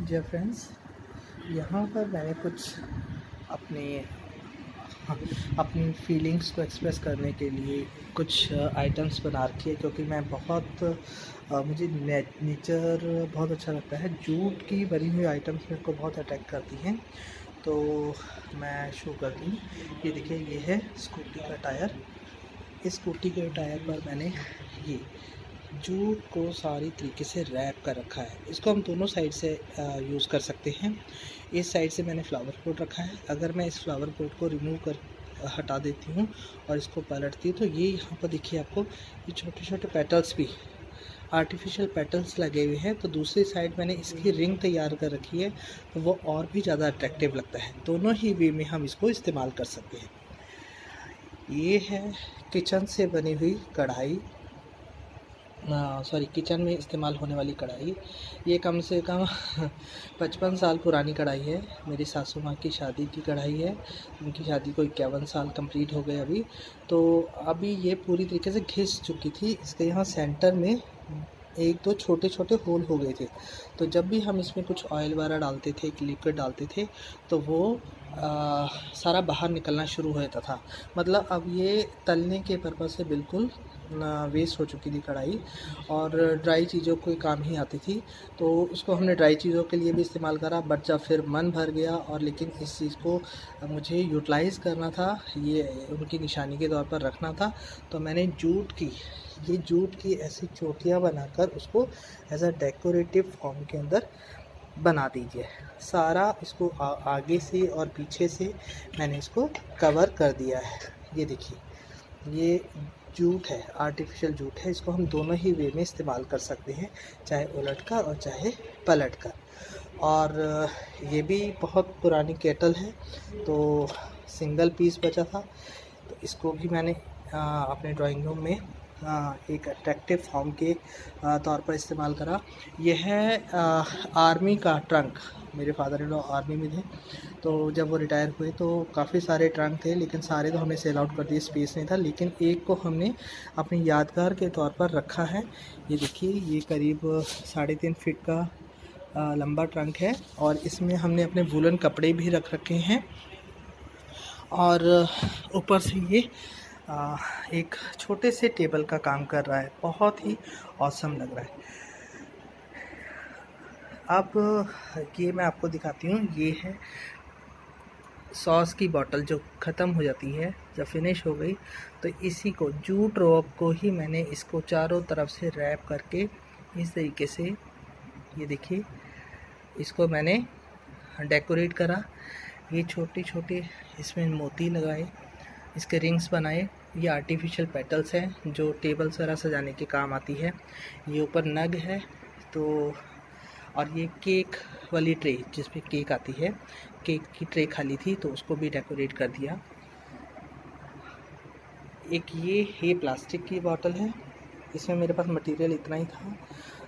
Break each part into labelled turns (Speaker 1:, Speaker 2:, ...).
Speaker 1: Dear friends, यहाँ पर मैंने कुछ अपने अपनी फीलिंग्स को एक्सप्रेस करने के लिए कुछ आइटम्स बना रखी है, क्योंकि मैं मुझे नेचर बहुत अच्छा लगता है। जूट की बनी हुई आइटम्स मेरे को बहुत अट्रैक्ट करती हैं, तो मैं शो करती हूँ। ये देखिए, ये है स्कूटी का टायर। इस स्कूटी के टायर पर मैंने ये जूट को सारी तरीके से रैप कर रखा है। इसको हम दोनों साइड से यूज़ कर सकते हैं। इस साइड से मैंने फ्लावर पॉट रखा है। अगर मैं इस फ्लावर पॉट को रिमूव कर हटा देती हूँ और इसको पलटती हूँ, तो ये यहाँ पर देखिए, आपको ये छोटे छोटे पेटल्स भी, आर्टिफिशियल पेटल्स लगे हुए हैं। तो दूसरी साइड मैंने इसकी रिंग तैयार कर रखी है, तो वो और भी ज़्यादा अट्रैक्टिव लगता है। दोनों ही वे में हम इसको इस्तेमाल कर सकते हैं। ये है किचन से बनी हुई कढ़ाई, किचन में इस्तेमाल होने वाली कढ़ाई। ये कम से कम 55 साल पुरानी कढ़ाई है। मेरी सासू माँ की शादी की कढ़ाई है। उनकी शादी को 51 साल कंप्लीट हो गए अभी। तो अभी ये पूरी तरीके से घिस चुकी थी। इसके यहाँ सेंटर में एक दो छोटे छोटे होल हो गए थे। तो जब भी हम इसमें कुछ ऑयल वगैरह डालते थे, लिक्विड डालते थे, तो वो सारा बाहर निकलना शुरू हो जाता था। मतलब अब ये तलने के पर्पज़ से बिल्कुल वेस्ट हो चुकी थी कढ़ाई, और ड्राई चीज़ों कोई काम ही आती थी। तो उसको हमने ड्राई चीज़ों के लिए भी इस्तेमाल करा, बट जब फिर मन भर गया और लेकिन इस चीज़ को मुझे यूटिलाइज़ करना था, ये उनकी निशानी के तौर पर रखना था, तो मैंने जूट की ऐसी चोटियाँ बनाकर उसको एज अ डेकोरेटिव फॉर्म के अंदर बना दीजिए। सारा इसको आगे से और पीछे से मैंने इसको कवर कर दिया है। ये देखिए, ये जूट है, आर्टिफिशियल जूट है। इसको हम दोनों ही वे में इस्तेमाल कर सकते हैं, चाहे उलट कर और चाहे पलट कर। और ये भी बहुत पुरानी केटल है, तो सिंगल पीस बचा था, तो इसको भी मैंने अपने ड्राइंग रूम में एक अट्रैक्टिव फॉर्म के तौर पर इस्तेमाल करा। यह है आर्मी का ट्रंक। मेरे फादर इन लॉ आर्मी में थे, तो जब वो रिटायर हुए तो काफ़ी सारे ट्रंक थे, लेकिन सारे तो हमने सेल आउट कर दिए, स्पेस नहीं था। लेकिन एक को हमने अपनी यादगार के तौर पर रखा है। ये देखिए, ये करीब 3.5 फीट का लंबा ट्रंक है, और इसमें हमने अपने वूलन कपड़े भी रख रखे हैं, और ऊपर से ये एक छोटे से टेबल का काम कर रहा है। बहुत ही ऑसम लग रहा है। अब ये मैं आपको दिखाती हूँ। ये है सॉस की बोतल, जो ख़त्म हो जाती है जब फिनिश हो गई, तो इसी को, जूट रोप को ही मैंने इसको चारों तरफ से रैप करके इस तरीके से, ये देखिए, इसको मैंने डेकोरेट करा। ये छोटे छोटे इसमें मोती लगाए, इसके रिंग्स बनाए। ये आर्टिफिशियल पेटल्स हैं जो टेबल्स वगैरह सजाने के काम आती है। ये ऊपर नग है, तो और ये केक वाली ट्रे जिसपे केक आती है, केक की ट्रे खाली थी, तो उसको भी डेकोरेट कर दिया। एक ये प्लास्टिक की बोतल है। इसमें मेरे पास मटेरियल इतना ही था,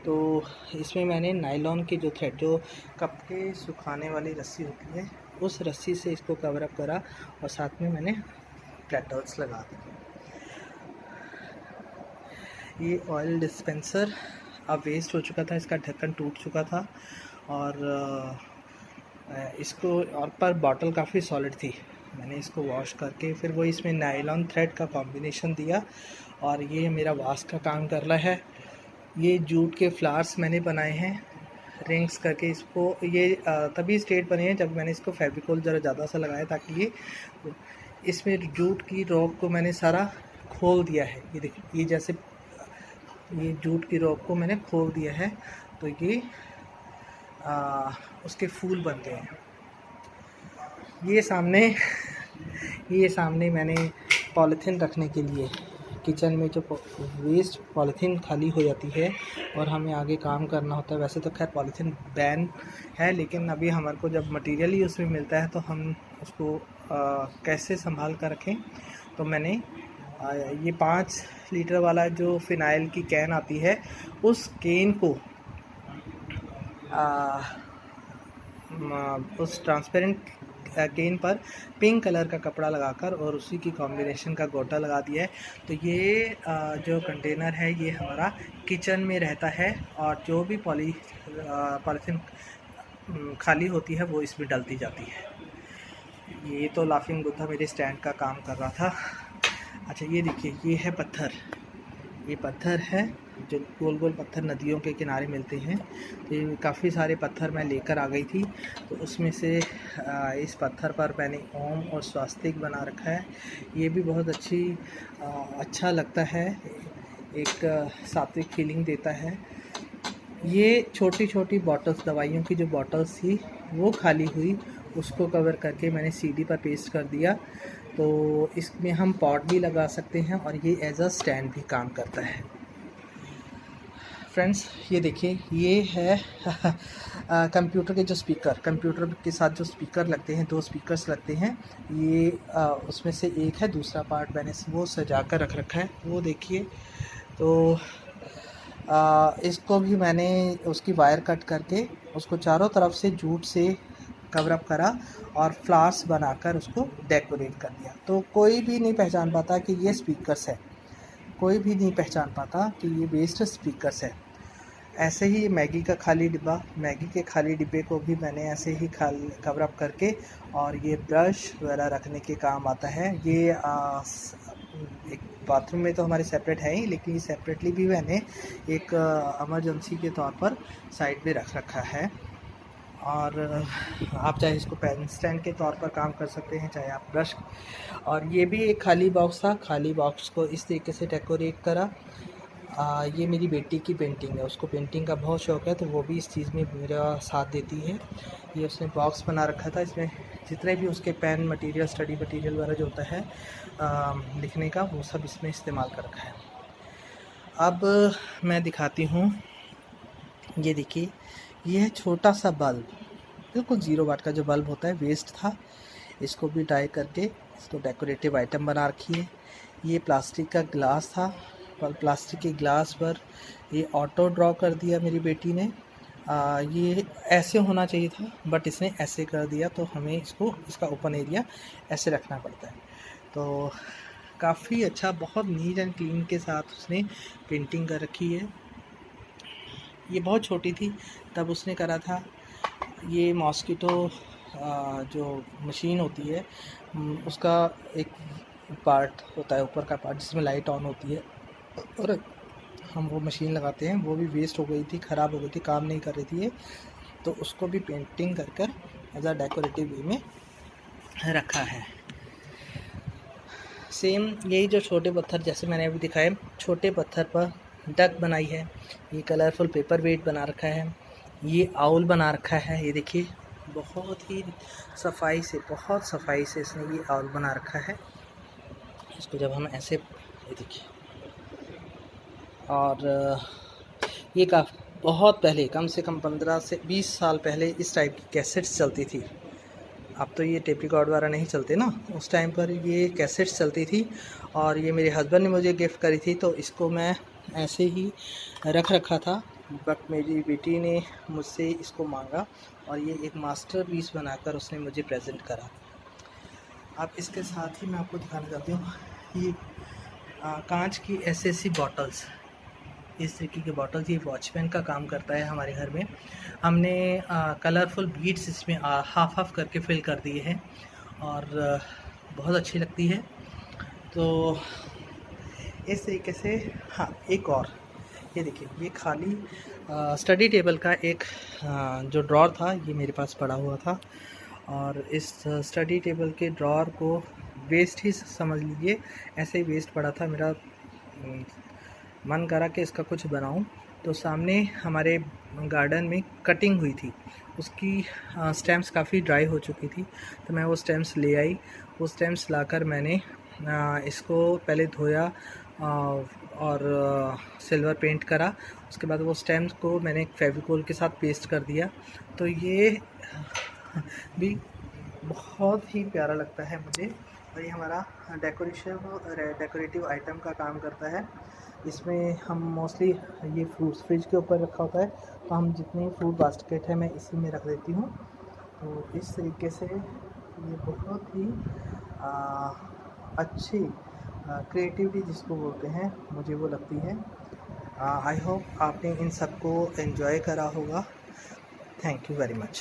Speaker 1: तो इसमें मैंने नायलॉन के जो थ्रेड, जो कपड़े सुखाने वाली रस्सी होती है, उस रस्सी से इसको कवर अप करा, और साथ में मैंने पेटल्स लगा दी। ये ऑयल डिस्पेंसर अब वेस्ट हो चुका था, इसका ढक्कन टूट चुका था, और इसको, और पर बॉटल काफ़ी सॉलिड थी। मैंने इसको वॉश करके फिर वो इसमें नायलॉन थ्रेड का कॉम्बिनेशन दिया, और ये मेरा वाश का काम कर रहा है। ये जूट के फ्लावर्स मैंने बनाए हैं रिंग्स करके। इसको ये तभी स्ट्रेट बने हैं जब मैंने इसको फेविकोल ज़रा ज़्यादा सा लगाया, ताकि ये, इसमें जूट की रॉक को मैंने सारा खोल दिया है। ये देखिए, ये जैसे ये जूट की रॉक को मैंने खोल दिया है, तो ये उसके फूल बनते हैं। ये सामने मैंने पॉलीथीन रखने के लिए, किचन में जो वेस्ट पॉलीथीन खाली हो जाती है और हमें आगे काम करना होता है, वैसे तो खैर पॉलीथीन बैन है, लेकिन अभी हमारे को जब मटेरियल ही उसमें मिलता है, तो हम उसको कैसे संभाल कर रखें। तो मैंने ये 5 लीटर वाला जो फिनाइल की कैन आती है, उस कैन को उस ट्रांसपेरेंट कैन पर पिंक कलर का कपड़ा लगाकर और उसी की कॉम्बिनेशन का गोटा लगा दिया है। तो ये जो कंटेनर है, ये हमारा किचन में रहता है, और जो भी पॉलीथीन खाली होती है वो इसमें डलती जाती है। ये तो लाफिंग बुद्धा मेरे स्टैंड का काम कर रहा था। अच्छा ये देखिए, ये है पत्थर, ये पत्थर है जो गोल गोल पत्थर नदियों के किनारे मिलते हैं। तो ये काफ़ी सारे पत्थर मैं लेकर आ गई थी, तो उसमें से इस पत्थर पर मैंने ओम और स्वास्तिक बना रखा है। ये भी बहुत अच्छा लगता है, एक सात्विक फीलिंग देता है। ये छोटी छोटी बॉटल्स, दवाइयों की जो बॉटल्स थी वो खाली हुई, उसको कवर करके मैंने सीढ़ी पर पेस्ट कर दिया। तो इसमें हम पॉट भी लगा सकते हैं और ये एज अ स्टैंड भी काम करता है। फ्रेंड्स ये देखिए, ये है कंप्यूटर के जो स्पीकर, कंप्यूटर के साथ जो स्पीकर लगते हैं, 2 स्पीकर्स लगते हैं, ये उसमें से एक है, दूसरा पार्ट मैंने वो सजा कर रख रखा है, वो देखिए। तो इसको भी मैंने उसकी वायर कट करके उसको चारों तरफ से जूट से कवर अप करा और फ्लावर्स बनाकर उसको डेकोरेट कर दिया। तो कोई भी नहीं पहचान पाता कि ये स्पीकर्स है, कोई भी नहीं पहचान पाता कि ये वेस्ट स्पीकर्स है। ऐसे ही मैगी का खाली डिब्बा, मैगी के खाली डिब्बे को भी मैंने ऐसे ही कवर अप करके, और ये ब्रश वगैरह रखने के काम आता है। ये एक बाथरूम में तो हमारे सेपरेट है ही, लेकिन ये सेपरेटली भी मैंने एक इमरजेंसी के तौर पर साइड में रख रखा है। और आप चाहे इसको पेन स्टैंड के तौर पर काम कर सकते हैं, चाहे आप ब्रश। और ये भी एक खाली बॉक्स था, खाली बॉक्स को इस तरीके से डेकोरेट करा। ये मेरी बेटी की पेंटिंग है, उसको पेंटिंग का बहुत शौक़ है, तो वो भी इस चीज़ में मेरा साथ देती है। ये उसने बॉक्स बना रखा था, इसमें जितने भी उसके पेन मटेरियल, स्टडी मटेरियल वगैरह जो होता है लिखने का, वो सब इसमें इस्तेमाल कर रखा है। अब मैं दिखाती हूँ, ये देखिए, ये है छोटा सा बल्ब, बिल्कुल 0 वाट का जो बल्ब होता है, वेस्ट था, इसको भी डाई करके इसको डेकोरेटिव आइटम बना रखी है। ये प्लास्टिक का ग्लास था, पर प्लास्टिक के ग्लास पर ये ऑटो ड्रॉ कर दिया मेरी बेटी ने। ये ऐसे होना चाहिए था, बट इसने ऐसे कर दिया, तो हमें इसका ओपन एरिया ऐसे रखना पड़ता है। तो काफ़ी अच्छा, बहुत नीट एंड क्लीन के साथ उसने पेंटिंग कर रखी है। ये बहुत छोटी थी तब उसने करा था। ये मॉस्किटो जो मशीन होती है, उसका एक पार्ट होता है, ऊपर का पार्ट, जिसमें लाइट ऑन होती है, और हम वो मशीन लगाते हैं, वो भी वेस्ट हो गई थी, ख़राब हो गई थी, काम नहीं कर रही थी ये, तो उसको भी पेंटिंग कर एज अ डेकोरेटिव वे में रखा है। सेम यही जो छोटे पत्थर, जैसे मैंने अभी दिखाए, छोटे पत्थर पर डक बनाई है, ये कलरफुल पेपर वेट बना रखा है, ये आउल बना रखा है। ये देखिए, बहुत ही सफाई से इसने ये आउल बना रखा है। इसको जब हम ऐसे, ये देखिए, और ये बहुत पहले, कम से कम 15 से 20 साल पहले इस टाइप की कैसेट्स चलती थी। अब तो ये टेप रिकॉर्ड वाला नहीं चलते ना, उस टाइम पर ये कैसेट्स चलती थी, और ये मेरे हस्बैंड ने मुझे गिफ्ट करी थी, तो इसको मैं ऐसे ही रख रखा था। बट मेरी बेटी ने मुझसे इसको मांगा, और ये एक मास्टर पीस बनाकर उसने मुझे प्रेजेंट करा। अब इसके साथ ही मैं आपको दिखाना चाहती हूँ, ये कांच की ऐसी बॉटल्स, इस तरीके की बॉटल्स, ये वॉचमैन का काम करता है हमारे घर में। हमने कलरफुल बीड्स इसमें हाफ हाफ करके फिल कर दिए हैं, और बहुत अच्छी लगती है। तो इस तरीके से। हाँ, एक और, ये देखिए, ये खाली स्टडी टेबल का एक जो ड्रॉर था, ये मेरे पास पड़ा हुआ था, और इस स्टडी टेबल के ड्रॉर को वेस्ट ही समझ लीजिए, ऐसे ही वेस्ट पड़ा था। मेरा मन करा कि इसका कुछ बनाऊं, तो सामने हमारे गार्डन में कटिंग हुई थी, उसकी स्टेम्स काफ़ी ड्राई हो चुकी थी, तो मैं वो स्टेम्स ले आई। वो स्टेम्स लाकर मैंने इसको पहले धोया और सिल्वर पेंट करा। उसके बाद वो स्टेम्स को मैंने फेविकोल के साथ पेस्ट कर दिया। तो ये भी बहुत ही प्यारा लगता है मुझे, और ये हमारा डेकोरेटिव आइटम का काम करता है। इसमें हम मोस्टली ये फ्रूट्स फ्रिज के ऊपर रखा होता है, तो हम जितने फ्रूट बास्केट है मैं इसी में रख देती हूँ। तो इस तरीके से ये बहुत ही अच्छी क्रिएटिविटी जिसको बोलते हैं, मुझे वो लगती है। आई होप आपने इन सबको एंजॉय करा होगा। Thank you very much.